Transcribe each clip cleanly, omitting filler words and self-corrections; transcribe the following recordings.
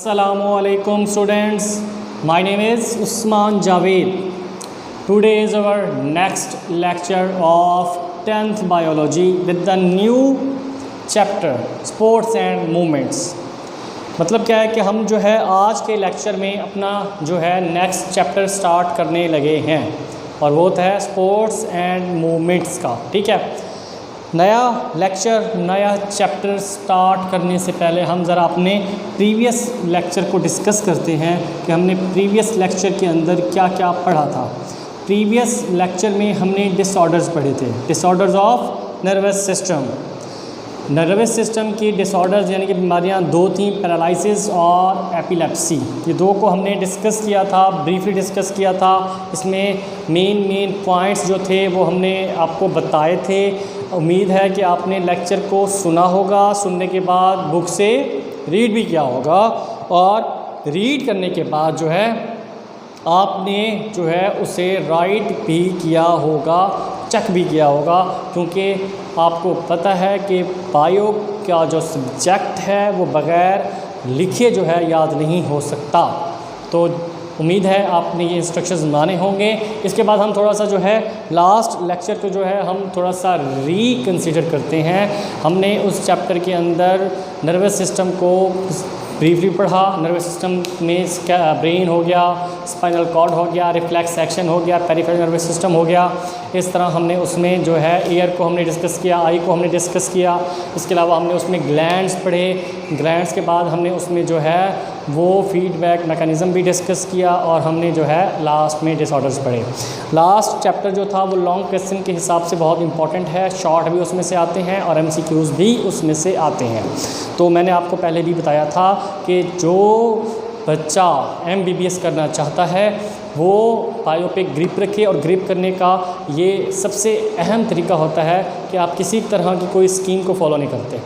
Assalamualaikum students, my name is Usman Javed. Today is our next lecture of 10th biology with the new chapter sports and movements. मतलब क्या है कि हम जो है आज के लेक्चर में अपना जो है नेक्स्ट चैप्टर स्टार्ट करने लगे हैं और वो है स्पोर्ट्स एंड मूवमेंट्स का। ठीक है, नया लेक्चर नया चैप्टर स्टार्ट करने से पहले हम ज़रा अपने प्रीवियस लेक्चर को डिस्कस करते हैं कि हमने प्रीवियस लेक्चर के अंदर क्या क्या पढ़ा था। प्रीवियस लेक्चर में हमने डिसऑर्डर्स पढ़े थे, disorders of nervous system. Nervous system की डिसऑर्डर्स यानी कि बीमारियां दो थी, पैरालिसिस और एपिलेप्सी। ये दो को हमने डिस्कस किया था, ब्रीफली डिस्कस किया था। इसमें मेन पॉइंट्स जो थे वो हमने आपको बताए थे। उम्मीद है कि आपने लेक्चर को सुना होगा, सुनने के बाद बुक से रीड भी किया होगा और रीड करने के बाद जो है आपने जो है उसे राइट भी किया होगा, चेक भी किया होगा, क्योंकि आपको पता है कि बायो का जो सब्जेक्ट है वो बग़ैर लिखे जो है याद नहीं हो सकता। तो उम्मीद है आपने ये इंस्ट्रक्शंस माने होंगे। इसके बाद हम थोड़ा सा जो है लास्ट लेक्चर को जो है हम थोड़ा सा रिकन्सिडर करते हैं। हमने उस चैप्टर के अंदर नर्वस सिस्टम को ब्रीफली पढ़ा। नर्वस सिस्टम में ब्रेन हो गया, स्पाइनल कॉर्ड हो गया, रिफ्लेक्स एक्शन हो गया, पेरिफेरल नर्वस सिस्टम हो गया। इस तरह हमने उसमें जो है ईयर को हमने डिस्कस किया, आई को हमने डिस्कस किया। इसके अलावा हमने उसमें ग्लैंड्स पढ़े। ग्लैंड्स के बाद हमने उसमें जो है वो फीडबैक मैकेनिज़्म भी डिस्कस किया और हमने जो है लास्ट में डिसऑर्डर्स पढ़े। लास्ट चैप्टर जो था वो लॉन्ग क्वेश्चन के हिसाब से बहुत इंपॉर्टेंट है, शॉर्ट भी उसमें से आते हैं और MCQs भी उसमें से आते हैं। तो मैंने आपको पहले भी बताया था कि जो बच्चा MBBS करना चाहता है वो बायो पे ग्रिप रखे, और ग्रिप करने का ये सबसे अहम तरीका होता है कि आप किसी तरह की कोई स्कीम को फॉलो नहीं करते,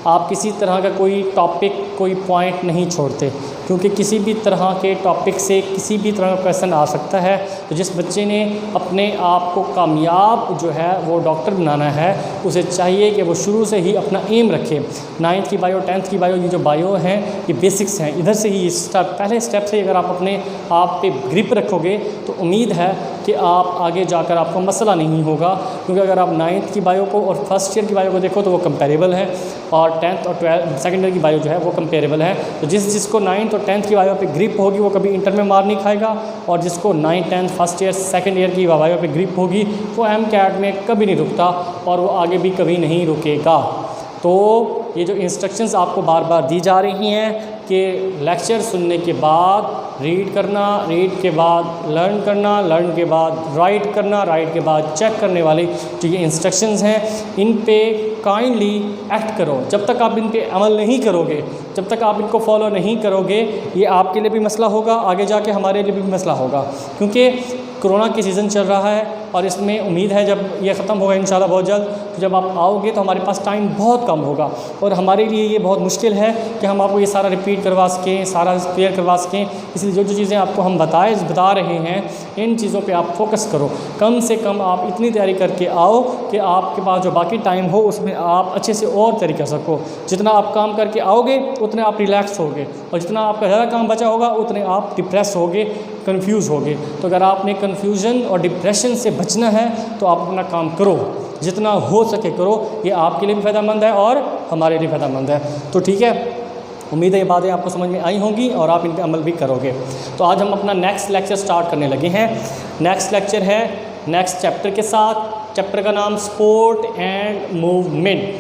आप किसी तरह का कोई टॉपिक कोई पॉइंट नहीं छोड़ते, क्योंकि किसी भी तरह के टॉपिक से किसी भी तरह का क्वेश्चन आ सकता है। तो जिस बच्चे ने अपने आप को कामयाब जो है वो डॉक्टर बनाना है, उसे चाहिए कि वो शुरू से ही अपना एम रखे। 9th की बायो, 10th की बायो, ये जो बायो हैं ये बेसिक्स हैं। इधर से ही पहले स्टेप से अगर आप अपने आप पे ग्रिप रखोगे तो उम्मीद है कि आप आगे जाकर आपको मसला नहीं होगा, क्योंकि अगर आप 9th की बायो को और फर्स्ट ईयर की बायो को देखो तो वो कंपेरेबल है, और 10th और 12th सेकेंड ईयर की बायो जो है वो कंपेरेबल है। तो जिसको 9th और 10th की बायो पे ग्रिप होगी वो कभी इंटर में मार नहीं खाएगा, और जिसको 9th 10th first year second year की बायो पे ग्रिप होगी वो MCAT में कभी नहीं रुकता और वो आगे भी कभी नहीं रुकेगा। तो ये जो इंस्ट्रक्शंस आपको बार बार दी जा रही हैं कि लेक्चर सुनने के बाद रीड करना, रीड के बाद लर्न करना, लर्न के बाद राइट करना, राइट के बाद चेक करने वाली जो ये इंस्ट्रक्शंस हैं, इन पे काइंडली एक्ट करो। जब तक आप इन पे अमल नहीं करोगे, जब तक आप इनको फॉलो नहीं करोगे, ये आपके लिए भी मसला होगा, आगे जाके हमारे लिए भी मसला होगा। क्योंकि कोरोना की सीज़न चल रहा है और इसमें उम्मीद है जब ये ख़त्म होगा इंशाल्लाह बहुत जल्द, तो जब आप आओगे तो हमारे पास टाइम बहुत कम होगा और हमारे लिए ये बहुत मुश्किल है कि हम आपको ये सारा रिपीट करवा सकें, सारा क्लियर करवा सकें। इसलिए जो जो चीज़ें आपको हम बता रहे हैं इन चीज़ों पे आप फोकस करो। कम से कम आप इतनी तैयारी करके आओ कि आपके पास जो बाकी टाइम हो उसमें आप अच्छे से और तैयारी कर सको। जितना आप काम करके आओगे उतने आप रिलैक्स होगे, और जितना आपका ज़्यादा काम बचा होगा उतने आप डिप्रेस होगे, कन्फ्यूज़ होगे। तो अगर आपने कन्फ्यूज़न और डिप्रेशन से बचना है तो आप अपना काम करो, जितना हो सके करो। ये आपके लिए भी फ़ायदेमंद है और हमारे लिए फ़ायदेमंद है। तो ठीक है, उम्मीद है ये बातें आपको समझ में आई होंगी और आप इन पर अमल भी करोगे। तो आज हम अपना नेक्स्ट लेक्चर स्टार्ट करने लगे हैं। नेक्स्ट लेक्चर है नेक्स्ट चैप्टर के साथ। चैप्टर का नाम स्पोर्ट एंड मूवमेंट,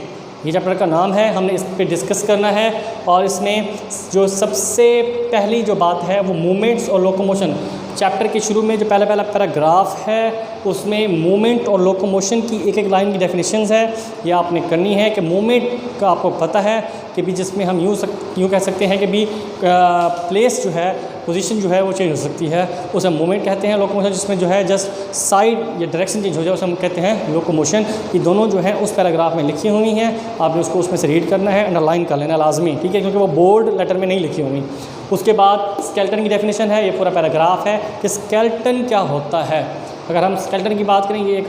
ये चैप्टर का नाम है। हमने इस पे डिस्कस करना है और इसमें जो सबसे पहली जो बात है वो मूवमेंट्स और लोकोमोशन। चैप्टर के शुरू में जो पहला पैराग्राफ है उसमें मूवमेंट और लोकोमोशन की एक एक लाइन की डेफिनेशंस है, ये आपने करनी है। कि मूवमेंट का आपको पता है कि भी जिसमें हम यूँ कह सकते हैं कि भी प्लेस जो है, पोजीशन जो है वो चेंज हो सकती है, उसे मूवमेंट कहते हैं। लोकोमोशन जिसमें जो है जस्ट साइड या डायरेक्शन चेंज हो जाए उसे हम कहते हैं लोकोमोशन। ये दोनों जो है उस पैराग्राफ में लिखी हुई हैं, आपने उसको उसमें से रीड करना है, अंडरलाइन कर लेना लाजमी, ठीक है, क्योंकि वो बोल्ड लेटर में नहीं लिखी हुई। उसके बाद स्केलेटन की डेफिनेशन है, ये पूरा पैराग्राफ है कि स्केलेटन क्या होता है। अगर हम स्केलेटन की बात करें, ये एक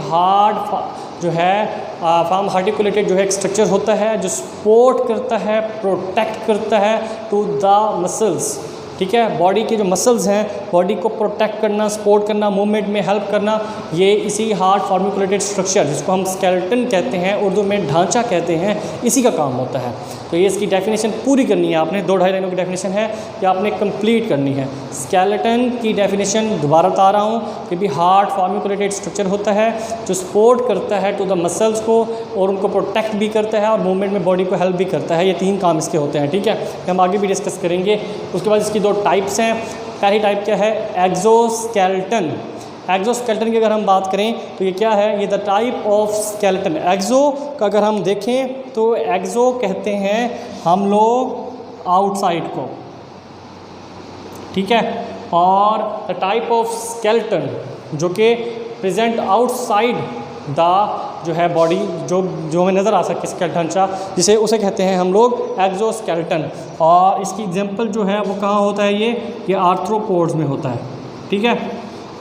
जो है फॉर्म आर्टिकुलेटेड जो है एक स्ट्रक्चर होता है जो सपोर्ट करता है, प्रोटेक्ट करता है टू द मसल्स। ठीक है, बॉडी के जो मसल्स हैं, बॉडी को प्रोटेक्ट करना, सपोर्ट करना, मूवमेंट में हेल्प करना, ये इसी हार्ड फॉर्मिकुलेटेड स्ट्रक्चर जिसको हम स्केलेटन कहते हैं, उर्दू में ढांचा कहते हैं, इसी का काम होता है। तो ये इसकी डेफिनेशन पूरी करनी है आपने, 2-2.5 लाइनों की डेफिनेशन है, ये आपने कंप्लीट करनी है। स्केलेटन की डेफिनेशन दोबारा बता रहा हूँ कि भी हार्ड फॉर्मिकुलेटेड स्ट्रक्चर होता है जो सपोर्ट करता है टू द मसल्स को और उनको प्रोटेक्ट भी करता है और मूवमेंट में बॉडी को हेल्प भी करता है। ये 3 काम इसके होते हैं। ठीक है, हम आगे भी डिस्कस करेंगे। उसके बाद इसकी 2 टाइप्स हैं। पहली टाइप क्या है? एक्सोस्केलेटन। एक्सोस्केलेटन की अगर हम बात करें तो ये क्या है? ये द टाइप ऑफ स्केलेटन। एक्सो का अगर हम देखें तो एक्सो कहते हैं हम लोग आउटसाइड को, ठीक है, और द टाइप ऑफ स्केलेटन जो कि प्रेजेंट आउटसाइड द जो है बॉडी, जो हमें नज़र आ सके स्केलेटन ढांचा, जिसे उसे कहते हैं हम लोग एक्सोस्केलेटन। और इसकी एग्जांपल जो है वो कहाँ होता है? ये आर्थ्रोपोड्स में होता है। ठीक है,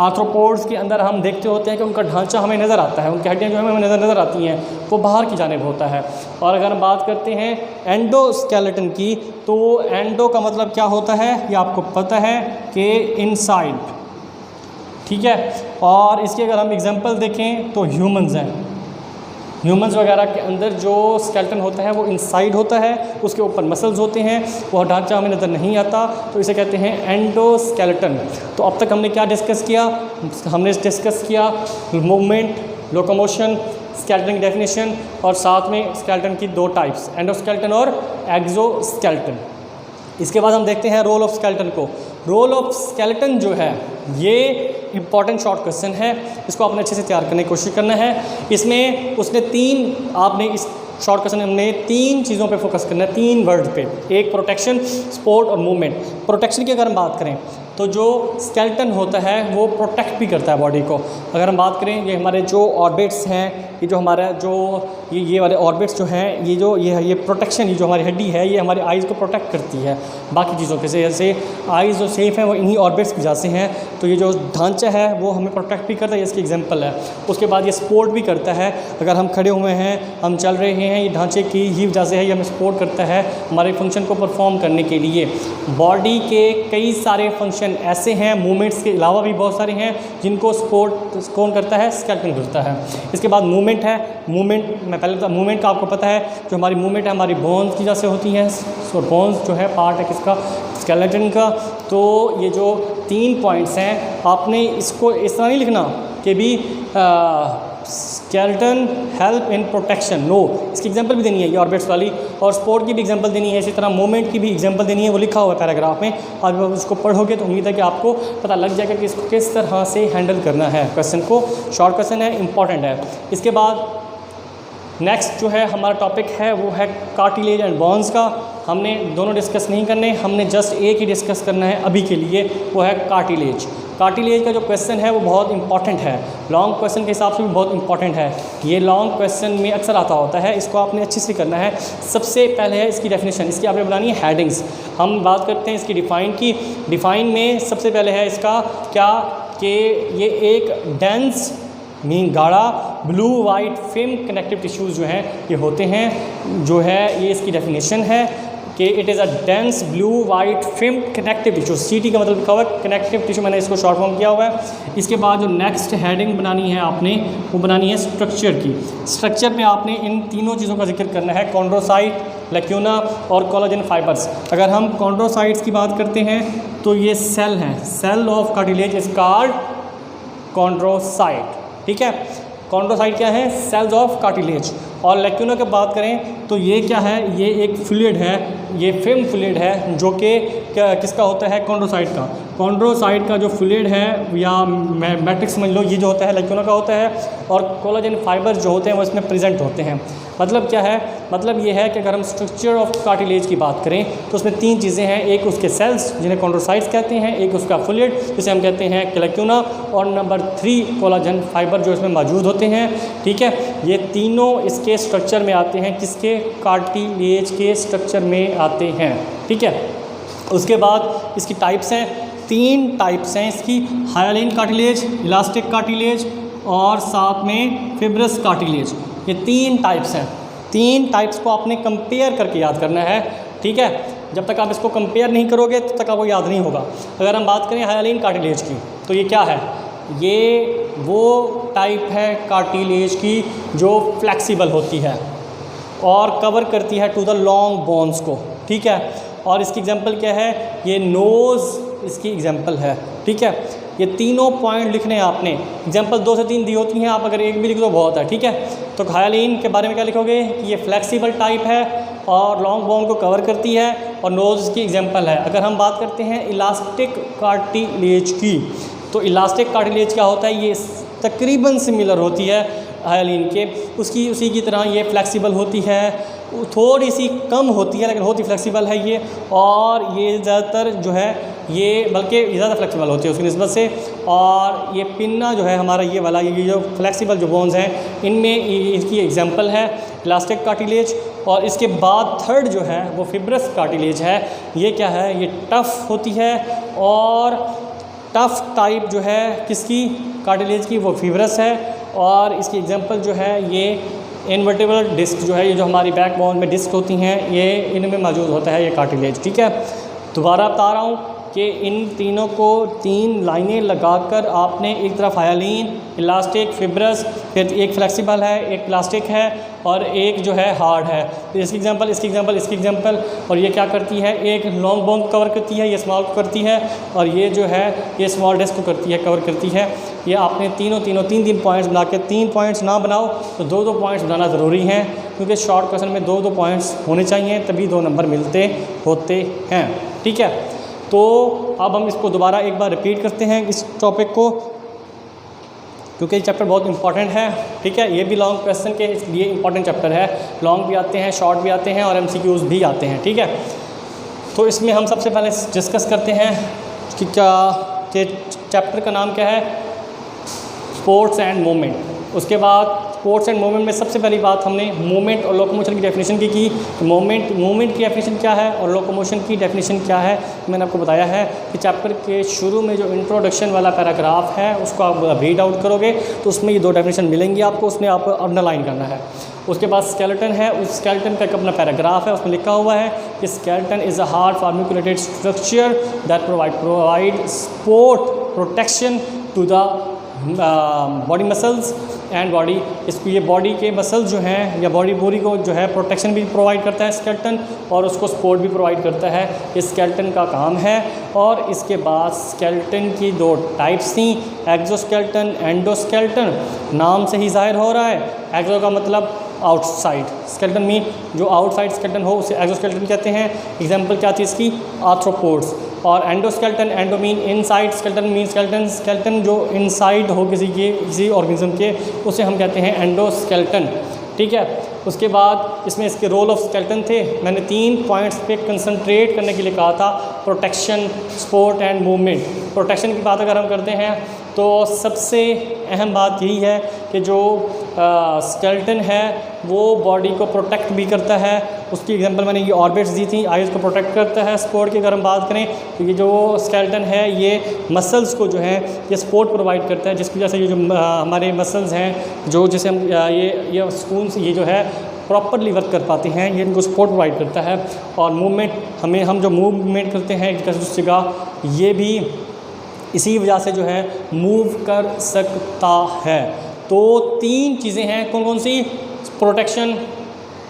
आर्थ्रोपोड्स के अंदर हम देखते होते हैं कि उनका ढांचा हमें नज़र आता है, उनकी हड्डियाँ जो हमें नज़र आती हैं वो बाहर की जानिब होता है। और अगर हम बात करते हैं एंडोस्केलेटन की, तो एंडो का मतलब क्या होता है ये आपको पता है कि इनसाइड। ठीक है, और इसके अगर हम एग्जांपल देखें तो ह्यूमंस हैं, ह्यूमंस वगैरह के अंदर जो स्केलेटन होता है वो इनसाइड होता है, उसके ऊपर मसल्स होते हैं, वह ढांचा हमें नज़र नहीं आता, तो इसे कहते हैं एंडोस्केलेटन। तो अब तक हमने क्या डिस्कस किया? हमने डिस्कस किया मूवमेंट, लोकोमोशन, स्केलेटन की डेफिनेशन और साथ में स्केलेटन की 2 टाइप्स, एंडोस्केलेटन और एक्सोस्केलेटन। इसके बाद हम देखते हैं रोल ऑफ स्केलेटन को। रोल ऑफ स्केलेटन जो है ये इंपॉर्टेंट शॉर्ट क्वेश्चन है, इसको आपने अच्छे से तैयार करने की कोशिश करना है। इसमें उसने 3 आपने इस शॉर्ट क्वेश्चन में हमने 3 चीज़ों पे फोकस करना है, 3 वर्ड पे। एक प्रोटेक्शन, सपोर्ट और मूवमेंट। प्रोटेक्शन की अगर हम बात करें तो जो स्केलेटन होता है वो प्रोटेक्ट भी करता है बॉडी को। अगर हम बात करें ये हमारे जो ऑर्बिट्स हैं, ये जो हमारा जो ये वाले ऑर्बिट्स जो हैं, ये प्रोटेक्शन, ये जो हमारी हड्डी है ये हमारे आइज़ को प्रोटेक्ट करती है बाकी चीज़ों के से। जैसे आइज़ जो सेफ हैं वो इन्हीं ऑर्बिट्स की वजह से हैं, तो ये जो ढांचा है वो हमें प्रोटेक्ट भी करता है, इसकी एग्जांपल है। उसके बाद ये सपोर्ट भी करता है, अगर हम खड़े हुए हैं, हम चल रहे हैं, ये ढांचे की ही वजह से है, ये हमें सपोर्ट करता है हमारे फंक्शन को परफॉर्म करने के लिए। बॉडी के कई सारे फंक्शन ऐसे हैं, मूवमेंट्स के अलावा भी बहुत सारे हैं जिनको सपोर्ट कौन करता है? स्केलेटन करता है। इसके बाद मूवमेंट है। मूवमेंट मैं पहले बता, मूवमेंट का आपको पता है जो हमारी मूवमेंट है हमारी बोन्स की वजह से होती हैं, और बोन्स जो है पार्ट है किसका? स्केलेटन का। तो ये जो 3 पॉइंट्स हैं आपने इसको इस तरह नहीं लिखना कि भी skeleton help in protection, no, इसकी एग्जांपल भी देनी है ये ऑर्बिट्स वाली, और स्पोर्ट की भी एग्जांपल देनी है, इसी तरह मूवमेंट की भी एग्जांपल देनी है, वो लिखा हुआ है पैराग्राफ में। आज आप उसको पढ़ोगे तो उम्मीद है कि आपको पता लग जाएगा कि इसको किस तरह से हैंडल करना है क्वेश्चन को। शॉर्ट क्वेश्चन है, इंपॉर्टेंट है। इसके बाद नेक्स्ट जो है हमारा टॉपिक है वो है कार्टिलेज एंड बोन्स का। हमने दोनों डिस्कस नहीं करने, हमने जस्ट एक ही डिस्कस करना है अभी के लिए, वो है कार्टिलेज। कार्टिलेज का जो क्वेश्चन है वो बहुत इंपॉर्टेंट है, लॉन्ग क्वेश्चन के हिसाब से भी बहुत इंपॉर्टेंट है। ये लॉन्ग क्वेश्चन में अक्सर आता होता है, इसको आपने अच्छे से करना है। सबसे पहले है इसकी डेफिनेशन, इसकी आपने बनानी है हेडिंग्स। हम बात करते हैं इसकी डिफ़ाइन की। डिफ़ाइन में सबसे पहले है इसका क्या कि ये एक डेंस मीन गाढ़ा blue white film connective tissues जो हैं ये होते हैं, जो है ये इसकी डेफिनेशन है कि it is a dense blue white film connective tissue. सीटी का मतलब लिखा हुआ है कनेक्टिव टिश्यू, मैंने इसको शॉर्ट फॉर्म किया हुआ है। इसके बाद जो नेक्स्ट हेडिंग बनानी है आपने वो बनानी है स्ट्रक्चर की। स्ट्रक्चर में आपने इन तीनों चीज़ों का जिक्र करना है, कॉन्ड्रोसाइट, लैक्यूना और कोलाजन फाइबर्स। अगर हम कॉन्ड्रोसाइट्स की बात करते हैं तो ये सेल है, cell of cartilage is called chondrocyte. ठीक है, कॉन्ड्रोसाइट क्या है? Cells of cartilage. और लैक्यूना की बात करें तो ये क्या है? ये एक फ्लूइड है, ये फिल्म फ्लूइड है जो कि किसका होता है? कॉन्ड्रोसाइट का। कॉन्ड्रोसाइट का जो फ्लूइड है या मैट्रिक्स समझ लो, ये जो होता है लैक्यूना का होता है, और कोलाजन फाइबर्स जो होते हैं वो इसमें प्रेजेंट होते हैं। मतलब क्या है? मतलब ये है कि अगर हम स्ट्रक्चर ऑफ कार्टिलेज की बात करें तो उसमें 3 चीज़ें हैं, एक उसके सेल्स जिन्हें कॉन्ड्रोसाइट्स कहते हैं, एक उसका फ्लूइड जिसे हम कहते हैं लैक्यूना, और नंबर 3 कोलाजन फाइबर जो इसमें मौजूद होते हैं। ठीक है, ये तीनों इसके स्ट्रक्चर में आते हैं, किसके? कार्टिलेज के स्ट्रक्चर में आते हैं। ठीक है, उसके बाद इसकी टाइप्स हैं, 3 टाइप्स हैं इसकी, हायालिन कार्टिलेज, इलास्टिक कार्टिलेज और साथ में फिब्रस कार्टिलेज। ये 3 टाइप्स हैं। 3 टाइप्स को आपने कंपेयर करके याद करना है, ठीक है। जब तक आप इसको कंपेयर नहीं करोगे तब तक आपको याद नहीं होगा। अगर हम बात करें हाइलाइन कार्टिलेज की, तो ये क्या है? ये वो टाइप है कार्टिलेज की जो फ्लेक्सिबल होती है और कवर करती है टू द लॉन्ग बोन्स को, ठीक है। और इसकी एग्जांपल क्या है? ये नोज़ इसकी एग्जांपल है, ठीक है। ये तीनों पॉइंट लिखने हैं आपने। एग्जांपल 2 से 3 दी होती हैं, आप अगर एक भी लिख दो बहुत है, ठीक है। तो हाइलाइन के बारे में क्या लिखोगे कि ये फ्लेक्सिबल टाइप है और लॉन्ग बोन को कवर करती है और नोज़ की एग्जांपल है। अगर हम बात करते हैं इलास्टिक कार्टिलेज की, तो इलास्टिक कार्टिलेज क्या होता है? ये तकरीबन सिमिलर होती है हाइलाइन के, उसी की तरह ये फ्लेक्सिबल होती है, थोड़ी सी कम होती है लेकिन होती फ्लेक्सिबल है ये। और ये ज़्यादातर जो है ये बल्कि ज़्यादा फ्लेक्सिबल होती है उसकी निस्बत से। और ये पिन्ना जो है हमारा ये वाला, ये जो फ्लेक्सिबल जो बोन्स हैं इनमें इसकी एग्जांपल है इलास्टिक कार्टिलेज। और इसके बाद थर्ड जो है वो फिब्रस कार्टिलेज है। ये क्या है? ये टफ़ होती है और टफ़ टाइप जो है किसकी? कार्टिलेज की, वो फिब्रस है। और इसकी एग्जांपल जो है ये इनवर्टेबल डिस्क जो है, ये जो हमारी बैक बोन में डिस्क होती हैं, ये इनमें मौजूद होता है ये कार्टिलेज, ठीक है। दोबारा बता रहा हूँ कि इन तीनों को 3 लाइनें लगाकर आपने एक तरफ हाइलाइन, इलास्टिक, फिब्रस, फिर एक फ्लेक्सिबल है, एक प्लास्टिक है और एक जो है हार्ड है। तो इसकी एग्जांपल, इसकी एग्जांपल, इसकी एग्जांपल। और ये क्या करती है? एक लॉन्ग बोन कवर करती है, ये स्मॉल को करती है, और ये जो है ये स्मॉल डिस्क को करती है, कवर करती है। ये आपने तीन पॉइंट्स बना के, 3 पॉइंट्स ना बनाओ तो 2 पॉइंट्स बनाना ज़रूरी हैं, क्योंकि शॉर्ट क्वेश्चन में 2 पॉइंट्स होने चाहिए, तभी 2 नंबर मिलते होते हैं, ठीक है। तो अब हम इसको दोबारा एक बार रिपीट करते हैं इस टॉपिक को, क्योंकि ये चैप्टर बहुत इंपॉर्टेंट है, ठीक है। ये भी लॉन्ग क्वेश्चन के लिए इंपॉर्टेंट चैप्टर है। लॉन्ग भी आते हैं, शॉर्ट भी आते हैं और MCQs भी आते हैं, ठीक है। तो इसमें हम सबसे पहले डिस्कस करते हैं कि क्या चैप्टर का नाम क्या है? Sports and movement. उसके बाद स्पोर्ट्स एंड मूवमेंट में सबसे पहली बात हमने मूवमेंट और लोकोमोशन की डेफिनेशन की। तो मूवमेंट की डेफिनेशन क्या है और लोकोमोशन की डेफिनेशन क्या है, मैंने आपको बताया है कि चैप्टर के शुरू में जो इंट्रोडक्शन वाला पैराग्राफ है उसको आप रीड आउट करोगे तो उसमें ये 2 डेफिनेशन मिलेंगी आपको, उसमें आपको अंडरलाइन करना है। उसके बाद स्केलेटन है, उस स्केलेटन का एक अपना पैराग्राफ है, उसमें लिखा हुआ है कि स्केलेटन इज़ अ हार्ड फार्मिकुलेटेड structure that provide support protection to the body muscles and body. इसको ये बॉडी के मसल्स जो हैं या बॉडी पूरी को जो है प्रोटेक्शन भी प्रोवाइड करता है स्केलेटन, और उसको सपोर्ट भी प्रोवाइड करता है। इस स्केलेटन का काम है। और इसके बाद स्केलेटन की 2 टाइप्स थी, एक्सोस्केलेटन, एंडोस्केलेटन। नाम से ही जाहिर हो रहा है, एक्सो का मतलब आउटसाइड, स्केलेटन मीन जो आउटसाइड स्केलेटन हो उसे एक्सोस्केलेटन कहते हैं। एग्जांपल क्या थी इसकी? आर्थ्रोपोड्स। और endoskeleton, endo mean inside, skeleton mean skeleton जो इनसाइड हो किसी ऑर्गेनिज्म के, उसे हम कहते हैं एंडोस्केलेटन, ठीक है। उसके बाद इसमें इसके रोल ऑफ स्केलेटन थे, मैंने 3 पॉइंट्स पे कंसंट्रेट करने के लिए कहा था, protection, support and movement. Protection की बात अगर हम करते हैं तो सबसे अहम बात यही है कि जो स्केलेटन है वो बॉडी को प्रोटेक्ट भी करता है। उसकी एग्जांपल मैंने ये ऑर्बिट्स दी थी, आईज को प्रोटेक्ट करता है। सपोर्ट की अगर हम बात करें तो ये जो स्केलेटन है ये मसल्स को जो है ये सपोर्ट प्रोवाइड करता है, जिसकी वजह से ये जो हमारे मसल्स हैं जो जैसे हम ये स्पून्स ये जो है प्रॉपरली वर्क कर पाते हैं, ये इनको सपोर्ट प्रोवाइड करता है। और मूवमेंट हम जो मूवमेंट करते हैं एक जगह, ये भी इसी वजह से जो है मूव कर सकता है। तो 3 चीज़ें हैं, कौन कौन सी? Protection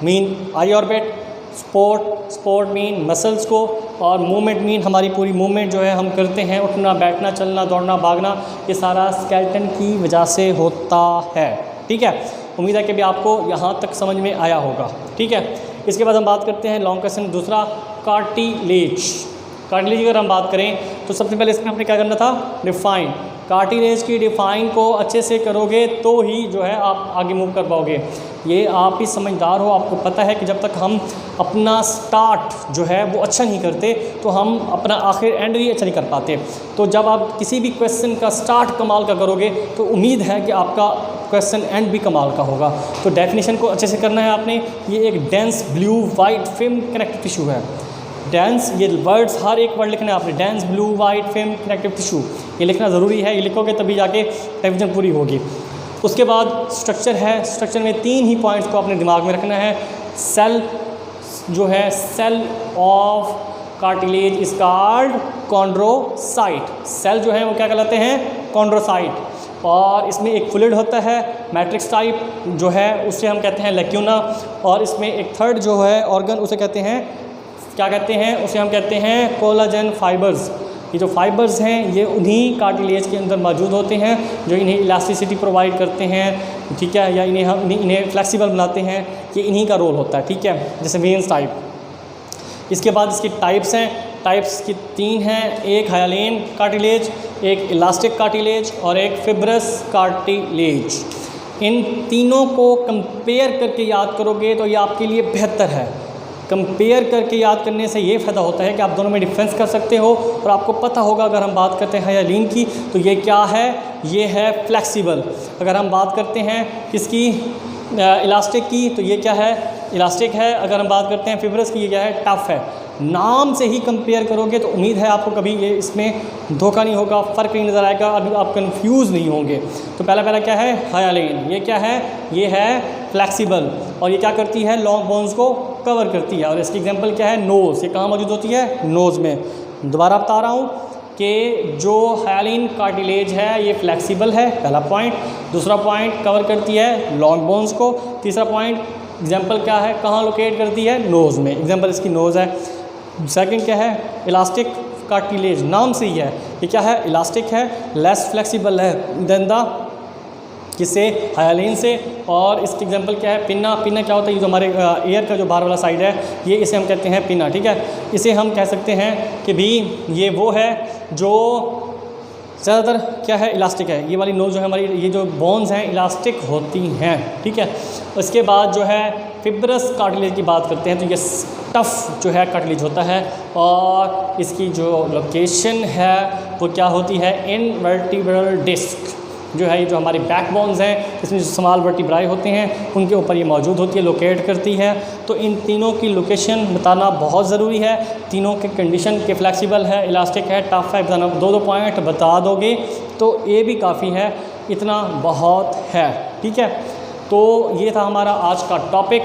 mean eye orbit, support mean muscles को, और मूवमेंट मीन हमारी पूरी मूवमेंट जो है हम करते हैं, उठना, बैठना, चलना, दौड़ना, भागना, ये सारा स्केलेटन की वजह से होता है, ठीक है। उम्मीद है कि भी आपको यहाँ तक समझ में आया होगा, ठीक है। इसके बाद हम बात करते हैं लॉन्ग क्वेश्चन दूसरा, कार्टिलेज। कार्टिलेज की अगर हम बात करें तो सबसे पहले इसमें आपने क्या करना था? डिफाइन। कार्टिलेज की डिफाइन को अच्छे से करोगे तो ही जो है आप आगे मूव कर पाओगे। ये आप ही समझदार हो, आपको पता है कि जब तक हम अपना स्टार्ट जो है वो अच्छा नहीं करते तो हम अपना आखिर एंड भी अच्छा नहीं कर पाते। तो जब आप किसी भी क्वेश्चन का स्टार्ट कमाल का करोगे तो उम्मीद है कि आपका क्वेश्चन एंड भी कमाल का होगा। तो डेफिनेशन को अच्छे से करना है आपने। ये एक dense blue white film connective tissue है। डेंस, ये वर्ड्स हर एक वर्ड लिखना है आपने, dense blue white film connective tissue, ये लिखना ज़रूरी है। ये लिखोगे तभी जाके रिवीजन पूरी होगी। उसके बाद स्ट्रक्चर है, स्ट्रक्चर में 3 ही पॉइंट्स को अपने दिमाग में रखना है। सेल जो है, cell of cartilage is called chondrocyte. Cell जो है वो क्या कहलाते हैं, कॉन्ड्रोसाइट। और इसमें एक फ्लूइड होता है मैट्रिक्स टाइप जो है, उसे हम कहते हैं लैक्यूना। और इसमें एक थर्ड जो है ऑर्गन, उसे कहते हैं, क्या कहते हैं, उसे हम कहते हैं कोलाजन फाइबर्स। ये जो फाइबर्स हैं ये उन्हीं कार्टिलेज के अंदर मौजूद होते हैं जो इन्हें इलास्टिसिटी प्रोवाइड करते हैं, ठीक है, या इन्हें फ्लेक्सिबल बनाते हैं, ये इन्हीं का रोल होता है, ठीक है, जैसे वेन्स टाइप। इसके बाद इसकी टाइप्स हैं, टाइप्स की 3 हैं, एक हाइलेन कार्टिलेज, एक इलास्टिक कार्टिलेज और एक फिब्रस कार्टिलेज। इन तीनों को कंपेयर करके याद करोगे तो ये आपके लिए बेहतर है। कंपेयर करके याद करने से ये फ़ायदा होता है कि आप दोनों में डिफरेंस कर सकते हो और आपको पता होगा अगर हम बात करते हैं हाइलेन की तो ये क्या है, ये है फ्लेक्सिबल। अगर हम बात करते हैं किसकी, इलास्टिक की, तो ये क्या है, इलास्टिक है। अगर हम बात करते हैं फिब्रस की, ये क्या है, टफ है। नाम से ही कंपेयर करोगे तो उम्मीद है आपको कभी ये इसमें धोखा नहीं होगा, फ़र्क नहीं नज़र आएगा, आप कंफ्यूज नहीं होंगे। तो पहला क्या है, हाइलेन, ये क्या है, ये है फ्लेक्सिबल। और ये क्या करती है, लॉन्ग बोन्स को कवर करती है। और इसकी एग्जांपल क्या है, नोज़, ये कहाँ मौजूद होती है, नोज़ में। दोबारा बता रहा हूँ कि जो हाइलेन कार्टिलेज है ये फ्लेक्सिबल है, पहला पॉइंट। दूसरा पॉइंट, कवर करती है लॉन्ग बोन्स को। तीसरा पॉइंट, एग्जांपल क्या है, कहाँ लोकेट करती है, नोज़ में, एग्जांपल इसकी नोज़ है। सेकंड क्या है, इलास्टिक कार्टिलेज, नाम से ही है, ये क्या है, इलास्टिक है, लेस फ्लेक्सिबल है देन द किससे, हाइलेन से। और इसकी एग्जांपल क्या है, पिन्ना। पिन्ना क्या होता है, ये जो हमारे एयर का जो बाहर वाला साइड है, ये इसे हम कहते हैं पिन्ना, ठीक है। इसे हम कह सकते हैं कि भी ये वो है जो ज़्यादातर क्या है, इलास्टिक है। ये वाली नोज़ जो है हमारी, ये जो बोन्स हैं इलास्टिक होती हैं, ठीक है। उसके बाद जो है फिब्रस कार्टिलेज की बात करते हैं तो ये टफ जो है कार्टिलेज होता है और इसकी जो लोकेशन है वो क्या होती है, इनवर्टिब्रल डिस्क जो है, ये जो हमारे बैकबोन्स हैं इसमें जो स्मॉल वर्टिब्राई होते हैं उनके ऊपर ये मौजूद होती है, लोकेट करती है। तो इन तीनों की लोकेशन बताना बहुत ज़रूरी है। तीनों के कंडीशन के फ्लेक्सिबल है, इलास्टिक है, टफ है, बताना। 2 पॉइंट बता दोगे तो ये भी काफ़ी है, इतना बहुत है, ठीक है। तो ये था हमारा आज का टॉपिक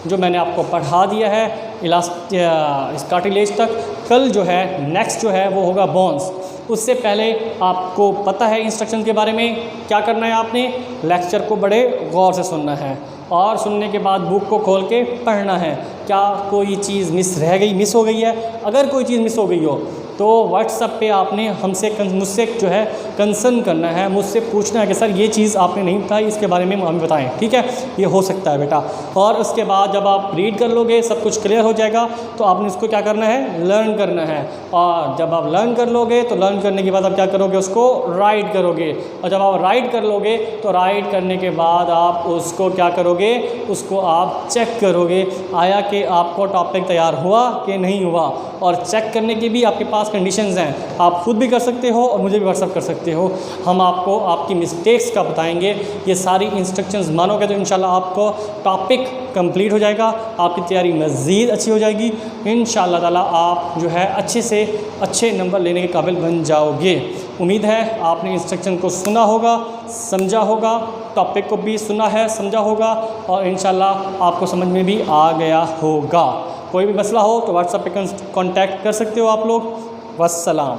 जो मैंने आपको पढ़ा दिया है इस कार्टिलेज तक। कल जो है नेक्स्ट जो है वो होगा बोन्स। उससे पहले आपको पता है इंस्ट्रक्शन के बारे में, क्या करना है, आपने लेक्चर को बड़े गौर से सुनना है और सुनने के बाद बुक को खोल के पढ़ना है। क्या कोई चीज़ मिस हो गई है, अगर कोई चीज़ मिस हो गई हो तो व्हाट्सएप पे आपने मुझसे जो है कंसर्न करना है, मुझसे पूछना है कि सर ये चीज़ आपने नहीं बताई, इसके बारे में हमें बताएं, ठीक है। ये हो सकता है बेटा। और उसके बाद जब आप रीड कर लोगे, सब कुछ क्लियर हो जाएगा, तो आपने इसको क्या करना है, लर्न करना है। और जब आप लर्न कर लोगे तो लर्न करने के बाद आप क्या करोगे, उसको राइट करोगे। और जब आप राइट कर लोगे तो राइट करने के बाद आप उसको क्या करोगे, उसको आप चेक करोगे आया कि आपको टॉपिक तैयार हुआ कि नहीं हुआ। और चेक करने की भी आपके पास कंडीशंस हैं, आप खुद भी कर सकते हो और मुझे भी व्हाट्सअप कर सकते हो। हम आपको आपकी मिस्टेक्स का बताएंगे। ये सारी इंस्ट्रक्शंस मानोगे तो इंशाल्लाह आपको टॉपिक कंप्लीट हो जाएगा, आपकी तैयारी मज़ीद अच्छी हो जाएगी। इंशाल्लाह ताला आप जो है अच्छे से अच्छे नंबर लेने के काबिल बन जाओगे। उम्मीद है आपने इंस्ट्रक्शन को सुना होगा, समझा होगा, टॉपिक को भी सुना है, समझा होगा और इंशाल्लाह आपको समझ में भी आ गया होगा। कोई भी मसला हो तो व्हाट्सएप पे कांटेक्ट कर सकते हो आप लोग। वस्सलाम।